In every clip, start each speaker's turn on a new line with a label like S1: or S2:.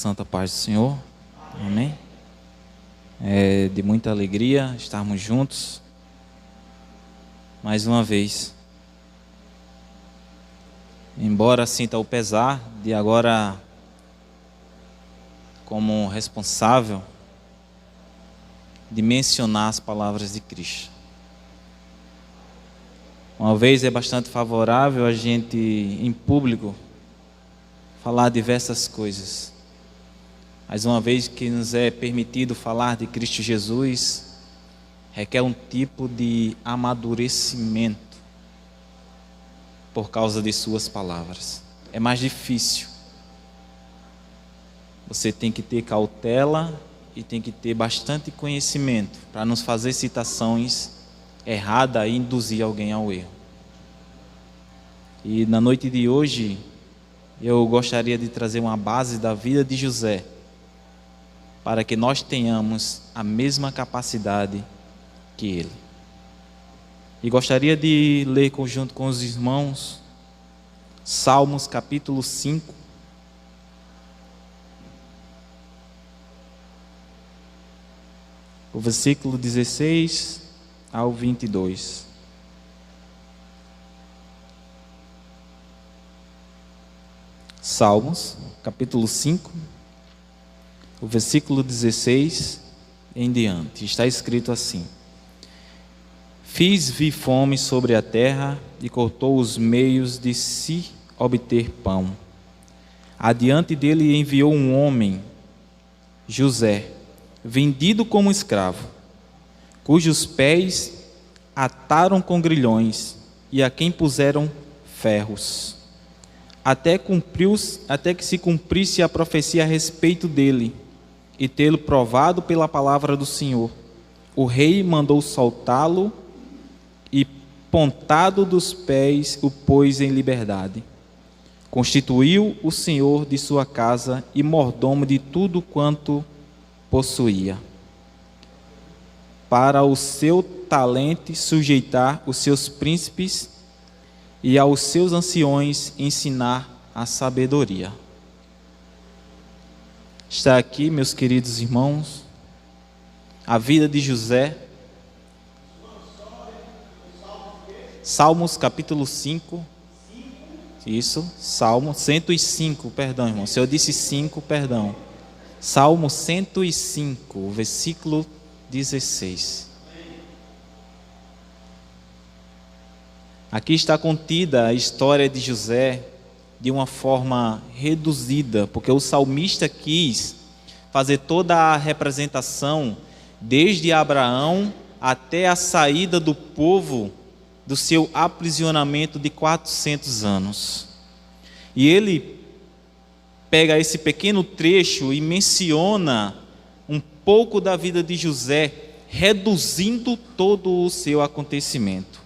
S1: santa paz do Senhor. Amém? É de muita alegria estarmos juntos mais uma vez. Embora sinta o pesar de agora, como responsável, de mencionar as palavras de Cristo. Uma vez é bastante favorável a gente, em público, falar diversas coisas. Mas uma vez que nos é permitido falar de Cristo Jesus, requer um tipo de amadurecimento por causa de suas palavras. É mais difícil. Você tem que ter cautela e tem que ter bastante conhecimento para não fazer citações erradas e induzir alguém ao erro. E na noite de hoje, eu gostaria de trazer uma base da vida de José, para que nós tenhamos a mesma capacidade que ele. E gostaria de ler junto com os irmãos Salmos capítulo 5. O versículo 16 ao 22. Salmos, capítulo 5, o versículo 16 em diante. Está escrito assim: Fiz vir fome sobre a terra e cortou os meios de se obter pão. Adiante dele enviou um homem, José, vendido como escravo, cujos pés ataram com grilhões e a quem puseram ferros, até que se cumprisse a profecia a respeito dele, e tê-lo provado pela palavra do Senhor. O rei mandou soltá-lo e, pontado dos pés, o pôs em liberdade. Constituiu o Senhor de sua casa e mordomo de tudo quanto possuía, para o seu talento sujeitar os seus príncipes e aos seus anciões ensinar a sabedoria. Está aqui, meus queridos irmãos, a vida de José. Salmos capítulo 5. Isso, Salmo 105, perdão, irmão. Se eu disse 5, perdão. Salmo 105, versículo 16. Aqui está contida a história de José de uma forma reduzida, porque o salmista quis fazer toda a representação, desde Abraão até a saída do povo do seu aprisionamento de 400 anos. E ele pega esse pequeno trecho e menciona um pouco da vida de José, reduzindo todo o seu acontecimento.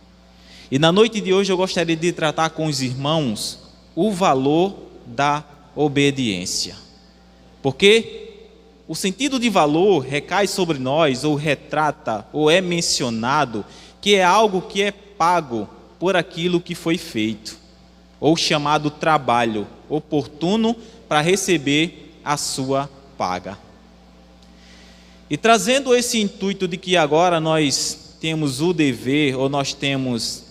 S1: E na noite de hoje eu gostaria de tratar com os irmãos o valor da obediência. Porque o sentido de valor recai sobre nós, ou retrata, ou é mencionado, que é algo que é pago por aquilo que foi feito, ou chamado trabalho oportuno para receber a sua paga. E trazendo esse intuito de que agora nós temos o dever, ou nós temos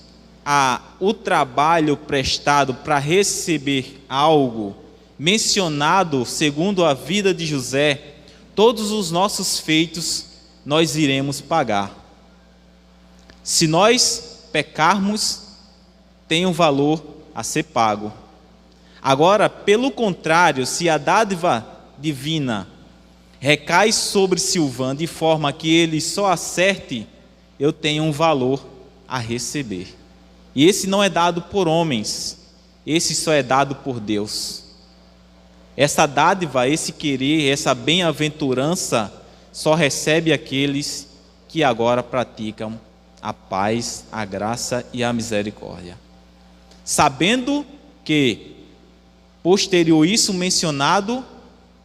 S1: o trabalho prestado para receber algo mencionado segundo a vida de José, todos os nossos feitos nós iremos pagar. Se nós pecarmos, tem um valor a ser pago. Agora, pelo contrário, se a dádiva divina recai sobre Silvan de forma que ele só acerte, eu tenho um valor a receber. E esse não é dado por homens, esse só é dado por Deus. Essa dádiva, esse querer, essa bem-aventurança só recebe aqueles que agora praticam a paz, a graça e a misericórdia. Sabendo que, posterior isso mencionado,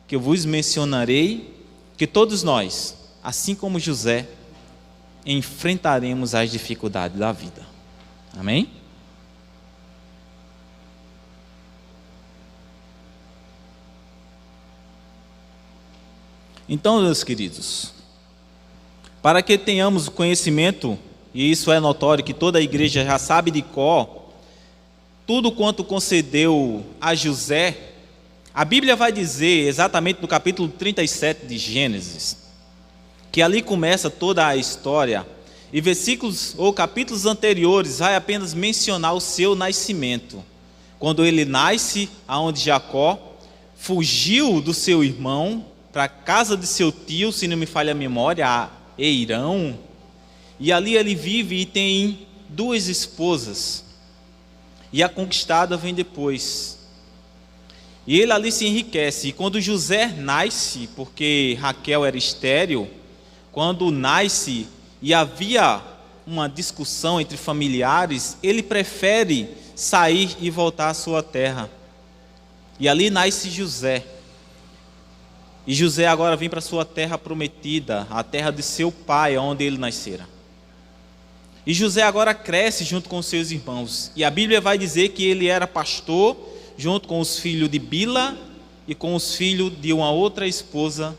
S1: que eu vos mencionarei, que todos nós, assim como José, enfrentaremos as dificuldades da vida. Amém? Então, meus queridos, para que tenhamos conhecimento, e isso é notório que toda a igreja já sabe de cor, tudo quanto concedeu a José, a Bíblia vai dizer exatamente no capítulo 37 de Gênesis, que ali começa toda a história, e versículos ou capítulos anteriores vai apenas mencionar o seu nascimento. Quando ele nasce, aonde Jacó fugiu do seu irmão para a casa de seu tio, se não me falha a memória, a Eirão, e ali ele vive e tem 2 esposas, e a conquistada vem depois. E ele ali se enriquece. E quando José nasce, porque Raquel era estéril, quando nasce e havia uma discussão entre familiares, ele prefere sair e voltar à sua terra. E ali nasce José. E José agora vem para a sua terra prometida, a terra de seu pai, onde ele nascera. E José agora cresce junto com seus irmãos. E a Bíblia vai dizer que ele era pastor, junto com os filhos de Bila e com os filhos de uma outra esposa,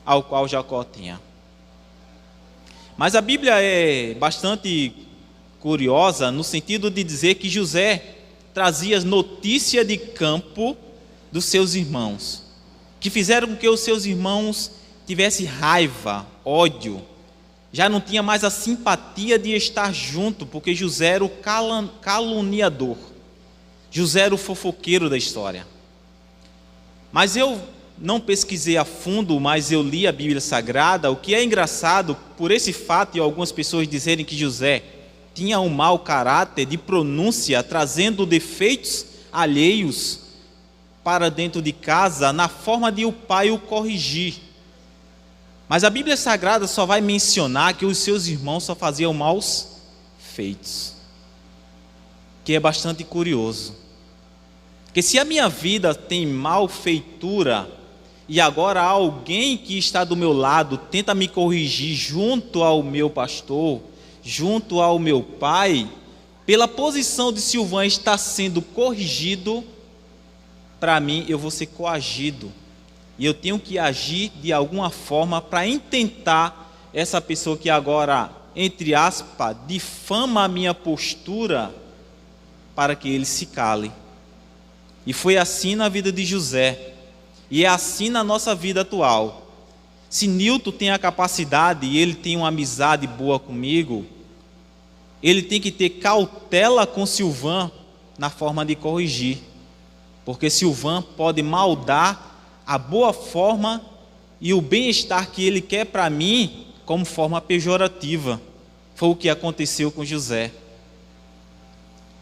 S1: ao qual Jacó tinha. Mas a Bíblia é bastante curiosa no sentido de dizer que José trazia notícia de campo dos seus irmãos, que fizeram com que os seus irmãos tivessem raiva, ódio, já não tinha mais a simpatia de estar junto, porque José era o caluniador, José era o fofoqueiro da história. Mas eu não pesquisei a fundo, mas eu li a Bíblia Sagrada. O que é engraçado, por esse fato e algumas pessoas dizerem que José tinha um mau caráter de pronúncia, trazendo defeitos alheios para dentro de casa, na forma de o pai o corrigir. Mas a Bíblia Sagrada só vai mencionar que os seus irmãos só faziam maus feitos, que é bastante curioso. Porque se a minha vida tem malfeitura, e agora alguém que está do meu lado tenta me corrigir junto ao meu pastor, junto ao meu pai, pela posição de Silvan está sendo corrigido, para mim eu vou ser coagido. E eu tenho que agir de alguma forma para intentar essa pessoa que agora, entre aspas, difama a minha postura, para que ele se cale. E foi assim na vida de José. E é assim na nossa vida atual. Se Nilton tem a capacidade e ele tem uma amizade boa comigo, ele tem que ter cautela com Silvan na forma de corrigir. Porque Silvan pode maldar a boa forma e o bem-estar que ele quer para mim como forma pejorativa. Foi o que aconteceu com José.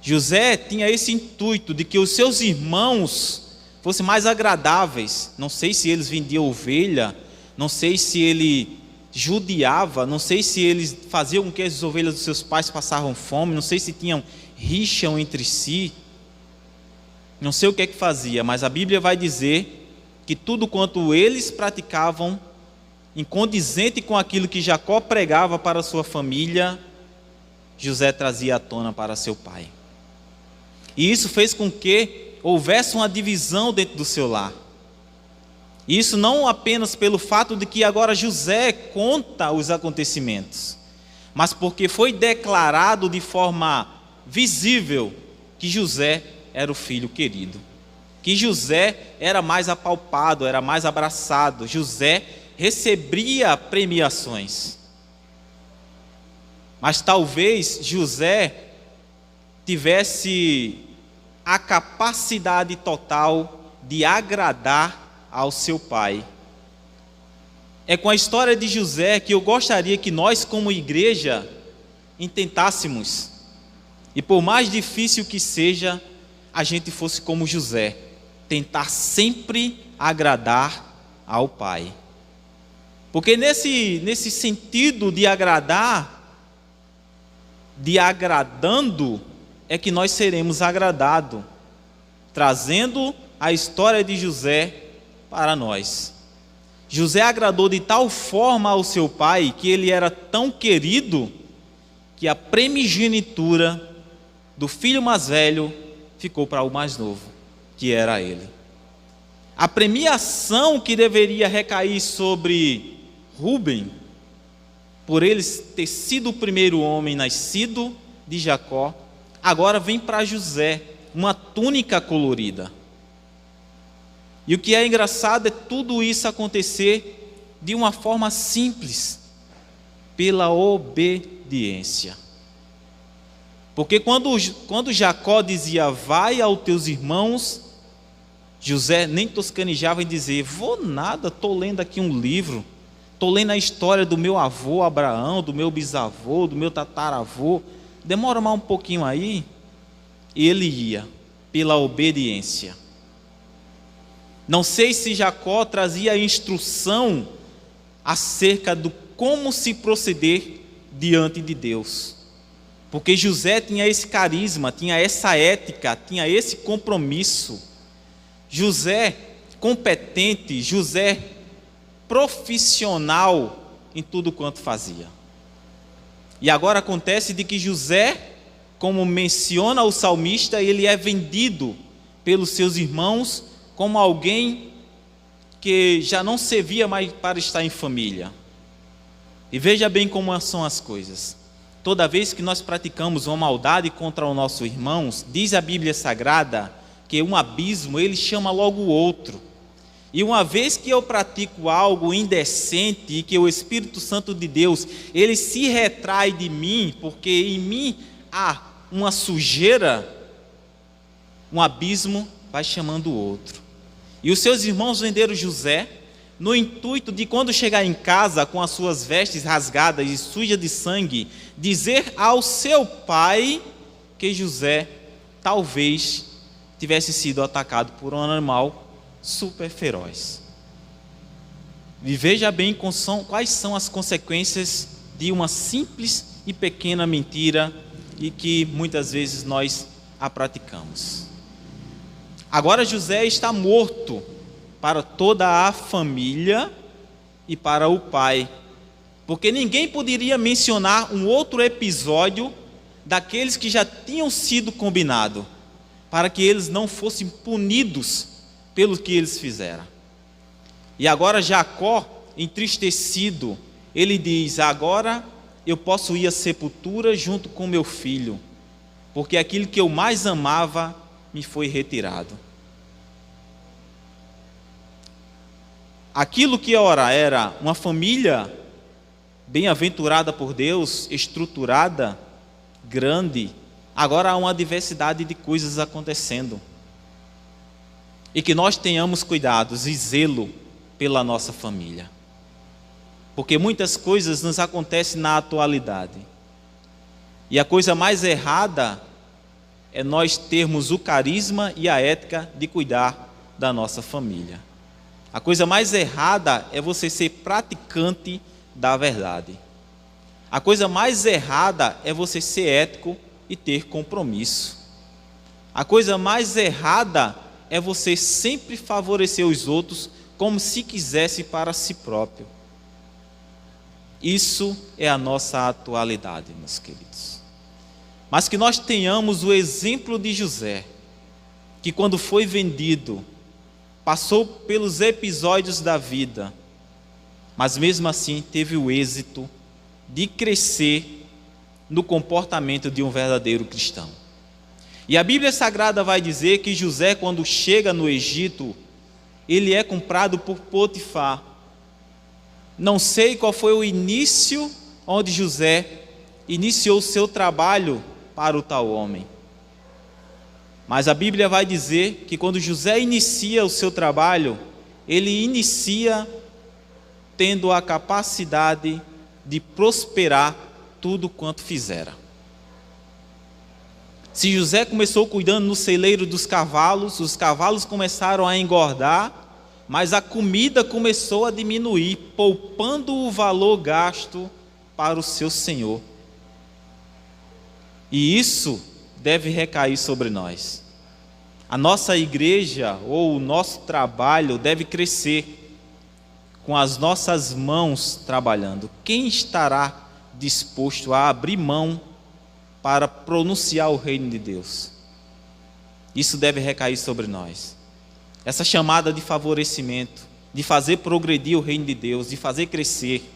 S1: José tinha esse intuito de que os seus irmãos fossem mais agradáveis. Não sei se eles vendiam ovelha, não sei se ele judiava, não sei se eles faziam com que as ovelhas dos seus pais passavam fome, não sei se tinham rixa entre si, não sei o que é que fazia, mas a Bíblia vai dizer que tudo quanto eles praticavam, incondizente com aquilo que Jacó pregava para sua família, José trazia à tona para seu pai. E isso fez com que houvesse uma divisão dentro do seu lar. Isso não apenas pelo fato de que agora José conta os acontecimentos, mas porque foi declarado de forma visível que José era o filho querido, que José era mais apalpado, era mais abraçado, José recebia premiações. Mas talvez José tivesse a capacidade total de agradar ao seu pai. É com a história de José que eu gostaria que nós, como igreja, intentássemos, e por mais difícil que seja, a gente fosse como José, tentar sempre agradar ao pai. Porque nesse sentido de agradar, de agradando, é que nós seremos agradados, trazendo a história de José para nós. José agradou de tal forma ao seu pai, que ele era tão querido, que a primogenitura do filho mais velho ficou para o mais novo, que era ele. A premiação que deveria recair sobre Rúben, por ele ter sido o primeiro homem nascido de Jacó, agora vem para José, uma túnica colorida. E o que é engraçado é tudo isso acontecer de uma forma simples, pela obediência. Porque quando Jacó dizia, vai aos teus irmãos, José nem toscanejava em dizer, vou nada, estou lendo aqui um livro, estou lendo a história do meu avô Abraão, do meu bisavô, do meu tataravô, demora mais um pouquinho aí. E ele ia, pela obediência. Não sei se Jacó trazia instrução acerca do como se proceder diante de Deus. Porque José tinha esse carisma, tinha essa ética, tinha esse compromisso. José competente, José profissional em tudo quanto fazia. E agora acontece de que José, como menciona o salmista, ele é vendido pelos seus irmãos como alguém que já não servia mais para estar em família. E veja bem como são as coisas. Toda vez que nós praticamos uma maldade contra os nossos irmãos, diz a Bíblia Sagrada que um abismo, ele chama logo o outro. E uma vez que eu pratico algo indecente e que o Espírito Santo de Deus, ele se retrai de mim, porque em mim há uma sujeira, um abismo vai chamando o outro. E os seus irmãos venderam José, no intuito de quando chegar em casa com as suas vestes rasgadas e sujas de sangue, dizer ao seu pai que José talvez tivesse sido atacado por um animal super feroz. E veja bem quais são as consequências de uma simples e pequena mentira e que muitas vezes nós a praticamos. Agora José está morto para toda a família e para o pai, porque ninguém poderia mencionar um outro episódio daqueles que já tinham sido combinados, para que eles não fossem punidos pelo que eles fizeram. E agora Jacó, entristecido, ele diz, agora eu posso ir à sepultura junto com meu filho, porque aquilo que eu mais amava me foi retirado. Aquilo que ora era uma família bem-aventurada por Deus, estruturada, grande, agora há uma diversidade de coisas acontecendo. E que nós tenhamos cuidados e zelo pela nossa família. Porque muitas coisas nos acontecem na atualidade. E a coisa mais errada é nós termos o carisma e a ética de cuidar da nossa família. A coisa mais errada é você ser praticante da verdade. A coisa mais errada é você ser ético e ter compromisso. A coisa mais errada é você sempre favorecer os outros como se quisesse para si próprio. Isso é a nossa atualidade, meus queridos. Mas que nós tenhamos o exemplo de José, que quando foi vendido, passou pelos episódios da vida, mas mesmo assim teve o êxito de crescer no comportamento de um verdadeiro cristão. E a Bíblia Sagrada vai dizer que José, quando chega no Egito, ele é comprado por Potifar. Não sei qual foi o início onde José iniciou o seu trabalho para o tal homem. Mas a Bíblia vai dizer que quando José inicia o seu trabalho, ele inicia tendo a capacidade de prosperar tudo quanto fizera. Se José começou cuidando no celeiro dos cavalos, os cavalos começaram a engordar, mas a comida começou a diminuir, poupando o valor gasto para o seu senhor. E isso deve recair sobre nós. A nossa igreja ou o nosso trabalho deve crescer com as nossas mãos trabalhando. Quem estará disposto a abrir mão para pronunciar o reino de Deus? Isso deve recair sobre nós. essa chamada de favorecimento, de fazer progredir o reino de Deus, de fazer crescer.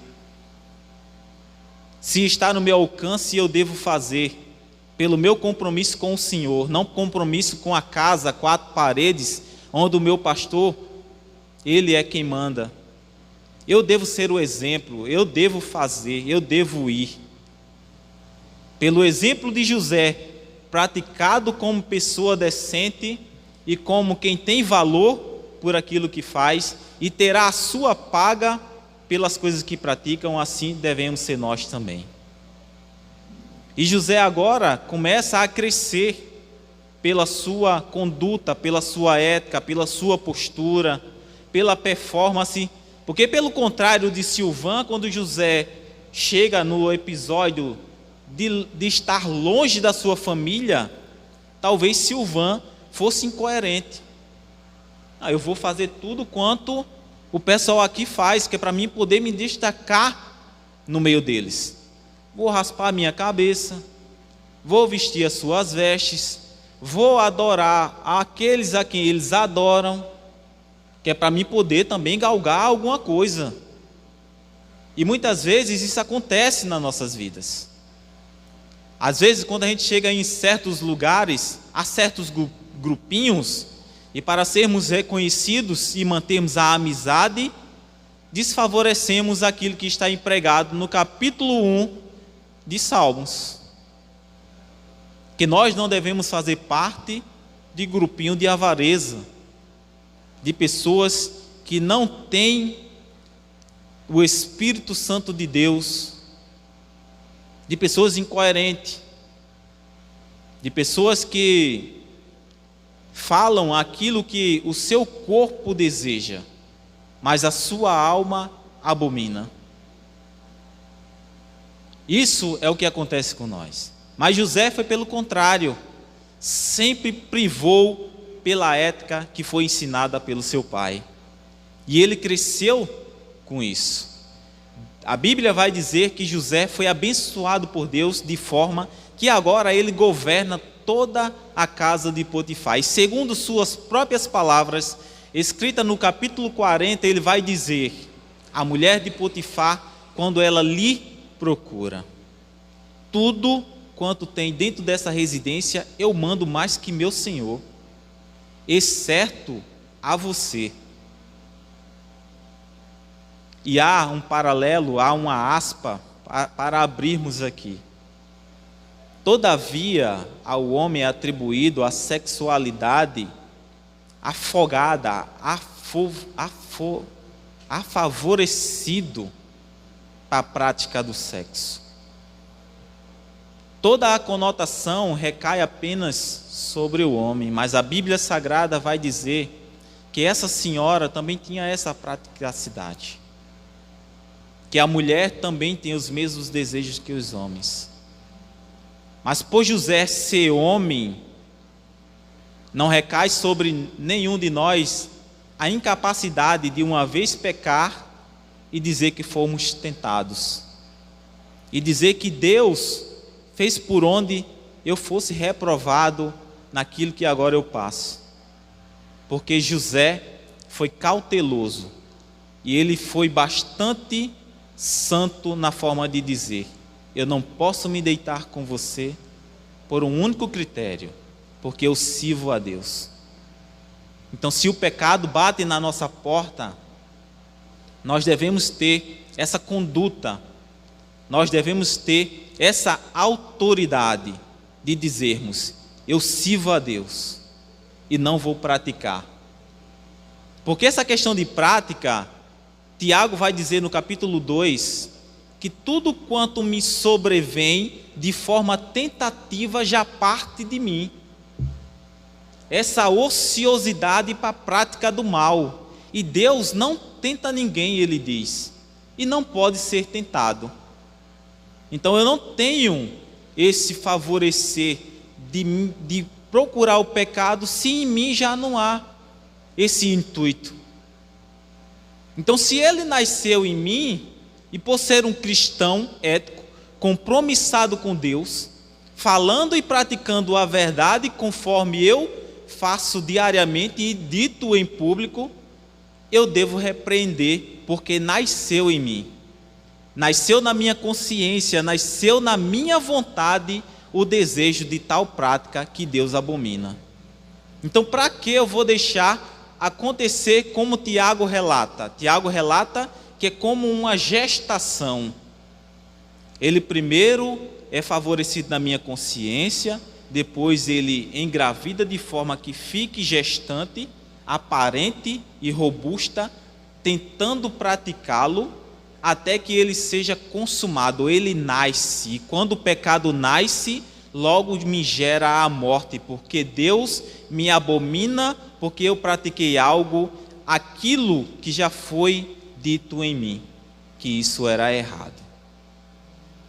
S1: Se está no meu alcance, eu devo fazer, pelo meu compromisso com o Senhor, não compromisso com a casa, 4 paredes, onde o meu pastor, ele é quem manda. Eu devo ser o exemplo, eu devo fazer, eu devo ir. Pelo exemplo de José, praticado como pessoa decente e como quem tem valor por aquilo que faz e terá a sua paga pelas coisas que praticam, assim devemos ser nós também. E José agora começa a crescer pela sua conduta, pela sua ética, pela sua postura, pela performance, porque pelo contrário de Silvã, quando José chega no episódio de estar longe da sua família, talvez Silvã fosse incoerente. Eu vou fazer tudo quanto o pessoal aqui faz, que é para mim poder me destacar no meio deles. Vou raspar a minha cabeça, vou vestir as suas vestes, vou adorar aqueles a quem eles adoram, que é para mim poder também galgar alguma coisa. E muitas vezes isso acontece nas nossas vidas. Às vezes, quando a gente chega em certos lugares, há certos grupinhos, e para sermos reconhecidos e mantermos a amizade, desfavorecemos aquilo que está empregado no capítulo 1 de Salmos. Que nós não devemos fazer parte de grupinho de avareza, de pessoas que não têm o Espírito Santo de Deus, de pessoas incoerentes, de pessoas que falam aquilo que o seu corpo deseja, mas a sua alma abomina. Isso é o que acontece com nós. Mas José foi pelo contrário, sempre privou pela ética que foi ensinada pelo seu pai. E ele cresceu com isso. A Bíblia vai dizer que José foi abençoado por Deus de forma que agora ele governa toda a casa de Potifar. E segundo suas próprias palavras, escrita no capítulo 40, ele vai dizer: a mulher de Potifar, quando ela lhe procura, tudo quanto tem dentro dessa residência eu mando mais que meu senhor, exceto a você. E há um paralelo, há uma aspa para abrirmos aqui. Todavia, ao homem é atribuído a sexualidade afogada, afavorecido para a prática do sexo. Toda a conotação recai apenas sobre o homem, mas a Bíblia Sagrada vai dizer que essa senhora também tinha essa praticidade, que a mulher também tem os mesmos desejos que os homens. Mas por José ser homem, não recai sobre nenhum de nós a incapacidade de uma vez pecar e dizer que fomos tentados, e dizer que Deus fez por onde eu fosse reprovado naquilo que agora eu passo. Porque José foi cauteloso e ele foi bastante santo na forma de dizer: eu não posso me deitar com você por um único critério, porque eu sirvo a Deus. Então, se o pecado bate na nossa porta, nós devemos ter essa conduta, nós devemos ter essa autoridade de dizermos: eu sirvo a Deus e não vou praticar. Porque essa questão de prática, Tiago vai dizer no capítulo 2, que tudo quanto me sobrevém de forma tentativa já parte de mim. Essa ociosidade para a prática do mal. E Deus não tenta ninguém, ele diz, e não pode ser tentado. Então eu não tenho esse favorecer de procurar o pecado se em mim já não há esse intuito. Então, se ele nasceu em mim, e por ser um cristão ético, compromissado com Deus, falando e praticando a verdade conforme eu faço diariamente e dito em público, eu devo repreender, porque nasceu em mim, nasceu na minha consciência, nasceu na minha vontade o desejo de tal prática que Deus abomina. Então, para que eu vou deixar acontecer como Tiago relata? Tiago relata que é como uma gestação. Ele primeiro é favorecido na minha consciência, depois ele engravida de forma que fique gestante, aparente e robusta, tentando praticá-lo até que ele seja consumado. Ele nasce, e quando o pecado nasce, logo me gera a morte, porque Deus me abomina, porque eu pratiquei aquilo que já foi dito em mim, que isso era errado.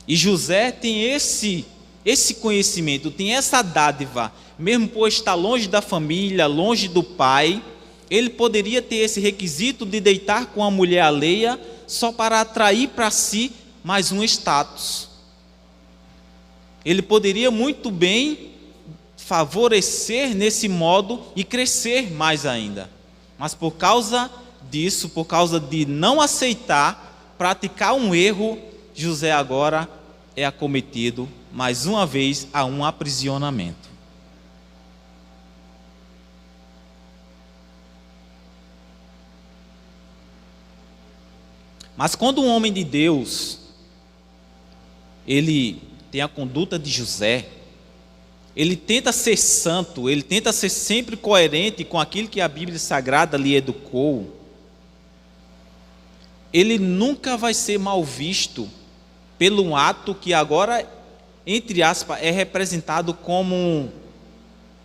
S1: E José tem esse conhecimento, tem essa dádiva, mesmo por estar longe da família, longe do pai, ele poderia ter esse requisito de deitar com a mulher alheia só para atrair para si mais um status. Ele poderia muito bem favorecer nesse modo e crescer mais ainda. Mas por causa disso, por causa de não aceitar, praticar um erro, José agora é acometido mais uma vez a um aprisionamento. Mas quando um homem de Deus, ele tem a conduta de José, ele tenta ser santo, ele tenta ser sempre coerente com aquilo que a Bíblia Sagrada lhe educou, ele nunca vai ser mal visto pelo um ato que agora, entre aspas, é representado como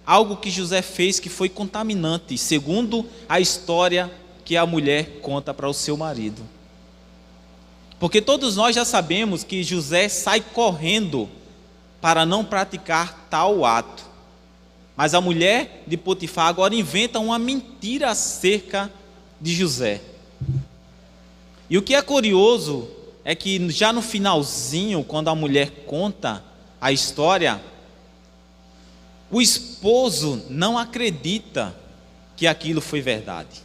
S1: algo que José fez que foi contaminante, segundo a história que a mulher conta para o seu marido. Porque todos nós já sabemos que José sai correndo para não praticar tal ato. Mas a mulher de Potifar agora inventa uma mentira acerca de José. E o que é curioso é que já no finalzinho, quando a mulher conta a história, o esposo não acredita que aquilo foi verdade,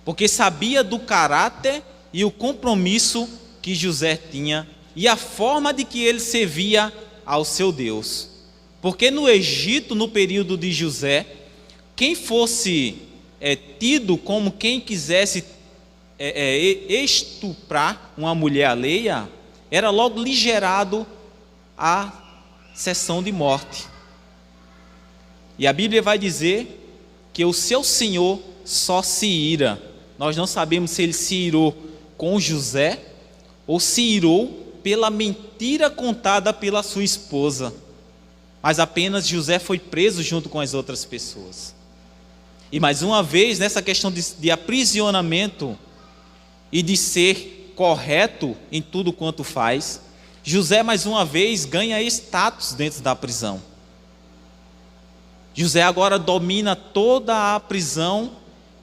S1: porque sabia do caráter e o compromisso que José tinha e a forma de que ele servia ao seu Deus. Porque no Egito, no período de José, quem fosse tido como quem quisesse estuprar uma mulher alheia, era logo ligerado à sessão de morte. E a Bíblia vai dizer que o seu senhor só se ira. Nós não sabemos se ele se irou com José ou se irou pela mentira contada pela sua esposa. Mas apenas José foi preso junto com as outras pessoas. E mais uma vez, nessa questão de aprisionamento e de ser correto em tudo quanto faz, José mais uma vez ganha status dentro da prisão. José agora domina toda a prisão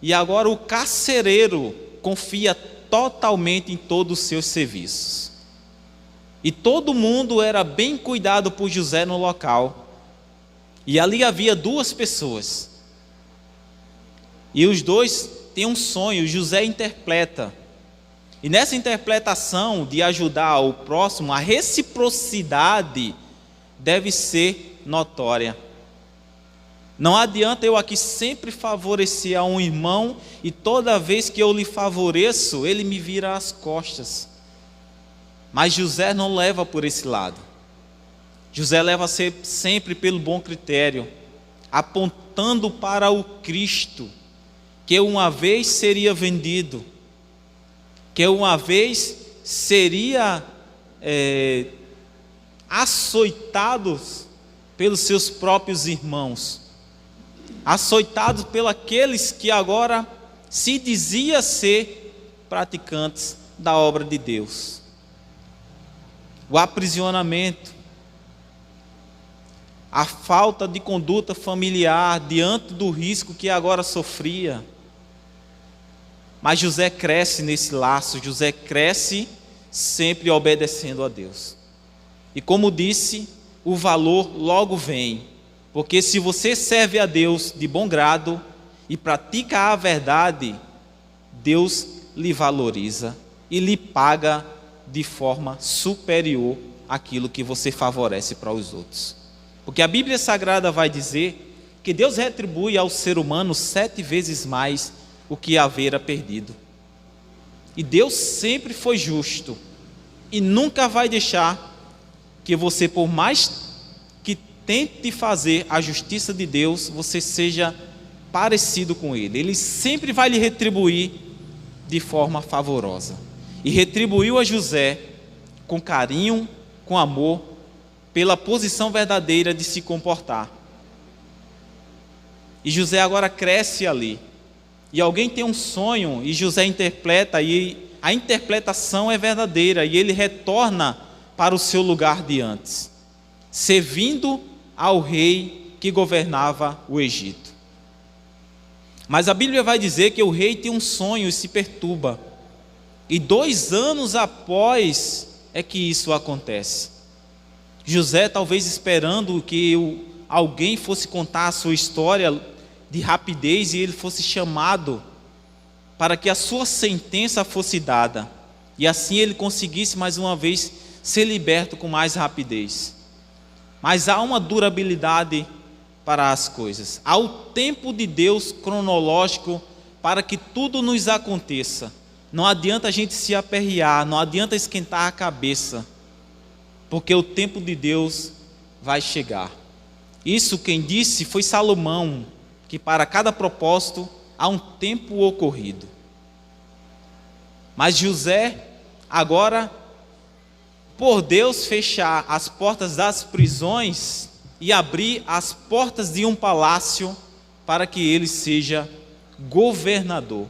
S1: e agora o carcereiro confia totalmente em todos os seus serviços. E todo mundo era bem cuidado por José no local. E ali havia duas pessoas. E os dois têm um sonho, José interpreta. E nessa interpretação de ajudar o próximo, a reciprocidade deve ser notória. Não adianta eu aqui sempre favorecer a um irmão e toda vez que eu lhe favoreço, ele me vira as costas. Mas José não leva por esse lado. José leva sempre pelo bom critério, apontando para o Cristo, que uma vez seria vendido, que uma vez seria açoitados pelos seus próprios irmãos, açoitados pelos aqueles que agora se dizia ser praticantes da obra de Deus. O aprisionamento, a falta de conduta familiar diante do risco que agora sofria. Mas José cresce nesse laço, José cresce sempre obedecendo a Deus. E como disse, o valor logo vem. Porque se você serve a Deus de bom grado e pratica a verdade, Deus lhe valoriza e lhe paga de forma superior àquilo que você favorece para os outros. Porque a Bíblia Sagrada vai dizer que Deus retribui ao ser humano 7 vezes mais o que havera perdido. E Deus sempre foi justo e nunca vai deixar que você, por mais que tente fazer a justiça de Deus, você seja parecido com Ele. Ele sempre vai lhe retribuir de forma favorosa. E retribuiu a José com carinho, com amor, pela posição verdadeira de se comportar. E José agora cresce ali. E alguém tem um sonho e José interpreta, e a interpretação é verdadeira, e ele retorna para o seu lugar de antes, servindo ao rei que governava o Egito. Mas a Bíblia vai dizer que o rei tem um sonho e se perturba. E 2 anos após é que isso acontece. José, talvez esperando que alguém fosse contar a sua história de rapidez e ele fosse chamado para que a sua sentença fosse dada, e assim ele conseguisse mais uma vez ser liberto com mais rapidez. Mas há uma durabilidade para as coisas, há o tempo de Deus cronológico para que tudo nos aconteça. Não adianta a gente se aperrear, não adianta esquentar a cabeça, porque o tempo de Deus vai chegar. Isso quem disse foi Salomão, que para cada propósito há um tempo ocorrido. Mas José, agora, por Deus fechar as portas das prisões e abrir as portas de um palácio para que ele seja governador.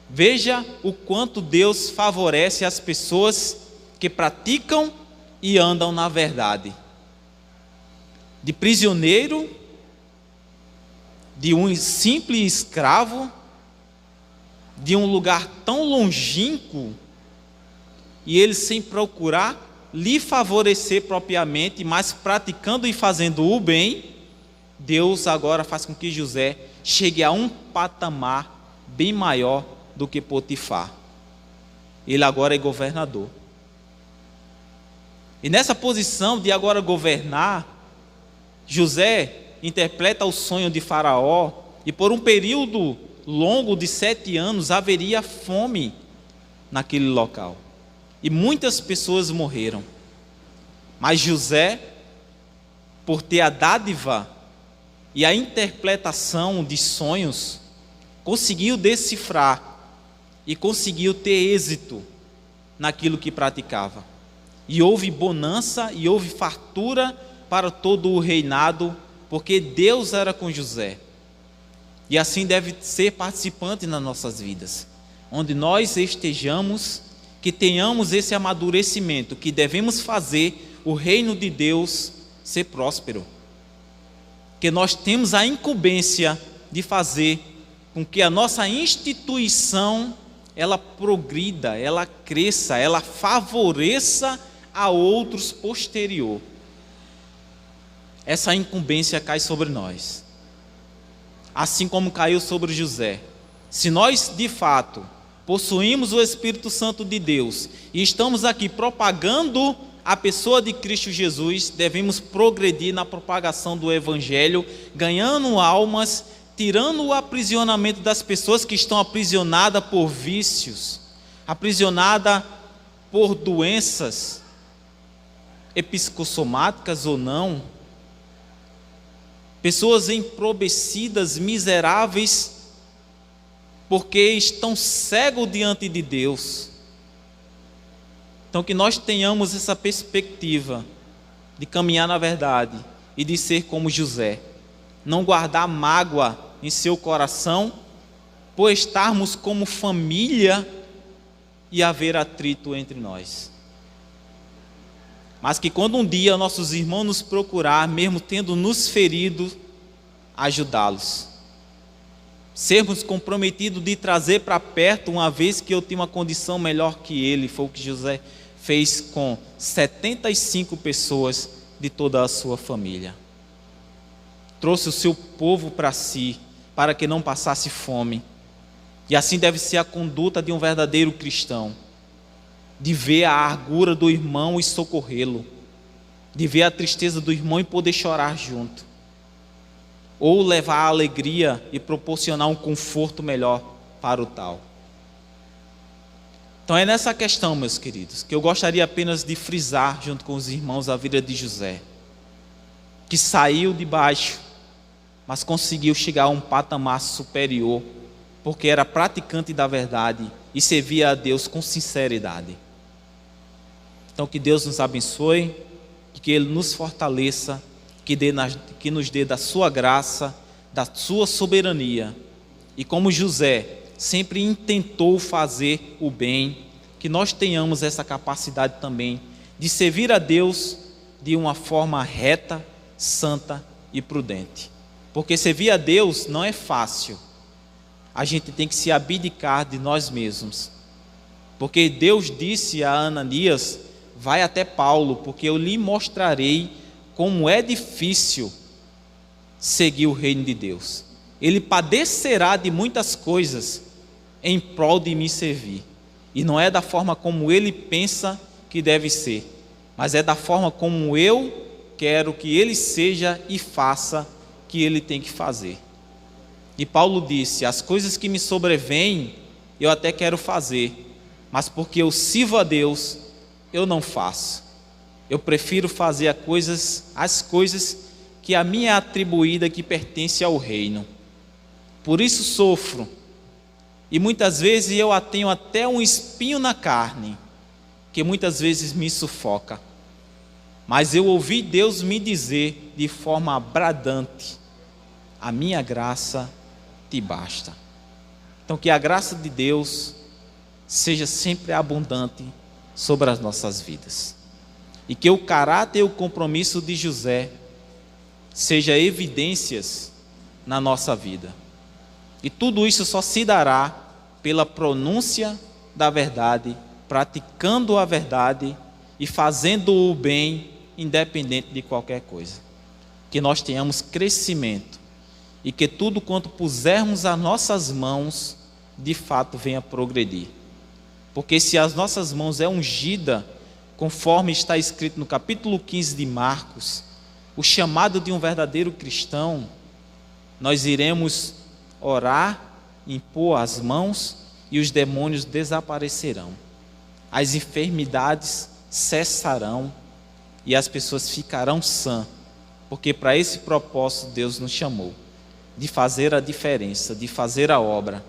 S1: Veja o quanto Deus favorece as pessoas que praticam e andam na verdade. De prisioneiro, de um simples escravo, de um lugar tão longínquo, e ele sem procurar lhe favorecer propriamente, mas praticando e fazendo o bem, Deus agora faz com que José chegue a um patamar bem maior do que Potifar. Ele agora é governador. E nessa posição de agora governar, José interpreta o sonho de Faraó, e por um período longo de 7 anos haveria fome naquele local. E muitas pessoas morreram. Mas José, por ter a dádiva e a interpretação de sonhos, conseguiu decifrar e conseguiu ter êxito naquilo que praticava. E houve bonança e houve fartura para todo o reinado, porque Deus era com José. E assim deve ser participante nas nossas vidas, onde nós estejamos, que tenhamos esse amadurecimento, que devemos fazer o reino de Deus ser próspero, que nós temos a incumbência de fazer com que a nossa instituição ela progrida, ela cresça, ela favoreça a outros posterior. Essa incumbência cai sobre nós, assim como caiu sobre José. Se nós de fato possuímos o Espírito Santo de Deus e estamos aqui propagando a pessoa de Cristo Jesus, devemos progredir na propagação do Evangelho, ganhando almas, tirando o aprisionamento das pessoas que estão aprisionadas por vícios, aprisionadas por doenças psicossomáticas ou não, pessoas empobrecidas, miseráveis, porque estão cegos diante de Deus. Então que nós tenhamos essa perspectiva de caminhar na verdade e de ser como José, não guardar mágoa em seu coração, por estarmos como família e haver atrito entre nós. Mas que quando um dia nossos irmãos nos procurar, mesmo tendo nos ferido, ajudá-los. Sermos comprometidos de trazer para perto, uma vez que eu tenho uma condição melhor que ele. Foi o que José fez com 75 pessoas de toda a sua família. trouxe o seu povo para si, para que não passasse fome. E assim deve ser a conduta de um verdadeiro cristão, de ver a amargura do irmão e socorrê-lo, de ver a tristeza do irmão e poder chorar junto, ou levar a alegria e proporcionar um conforto melhor para o tal. Então é nessa questão, meus queridos, que eu gostaria apenas de frisar junto com os irmãos a vida de José, que saiu de baixo, mas conseguiu chegar a um patamar superior, porque era praticante da verdade e servia a Deus com sinceridade. Então que Deus nos abençoe, que Ele nos fortaleça, que nos dê da sua graça, da sua soberania. E como José sempre intentou fazer o bem, que nós tenhamos essa capacidade também de servir a Deus de uma forma reta, santa e prudente. Porque servir a Deus não é fácil. A gente tem que se abdicar de nós mesmos. Porque Deus disse a Ananias: vai até Paulo, porque eu lhe mostrarei como é difícil seguir o reino de Deus. Ele padecerá de muitas coisas em prol de me servir. E não é da forma como ele pensa que deve ser, mas é da forma como eu quero que ele seja e faça que ele tem que fazer. E Paulo disse: as coisas que me sobrevêm eu até quero fazer, mas porque eu sirvo a Deus, eu não faço. Eu prefiro fazer as coisas que a mim é atribuída, que pertence ao reino. Por isso sofro, e muitas vezes eu tenho até um espinho na carne, que muitas vezes me sufoca. Mas eu ouvi Deus me dizer de forma bradante: a minha graça te basta. Então que a graça de Deus seja sempre abundante sobre as nossas vidas. E que o caráter e o compromisso de José seja evidências na nossa vida. E tudo isso só se dará pela pronúncia da verdade, praticando a verdade e fazendo o bem, independente de qualquer coisa. Que nós tenhamos crescimento e que tudo quanto pusermos as nossas mãos, de fato venha progredir. Porque se as nossas mãos é ungida, conforme está escrito no capítulo 15 de Marcos, o chamado de um verdadeiro cristão, nós iremos orar, impor as mãos e os demônios desaparecerão. As enfermidades cessarão e as pessoas ficarão sãs, porque para esse propósito Deus nos chamou, de fazer a diferença, de fazer a obra.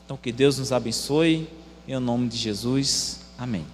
S1: Então que Deus nos abençoe, em nome de Jesus, amém.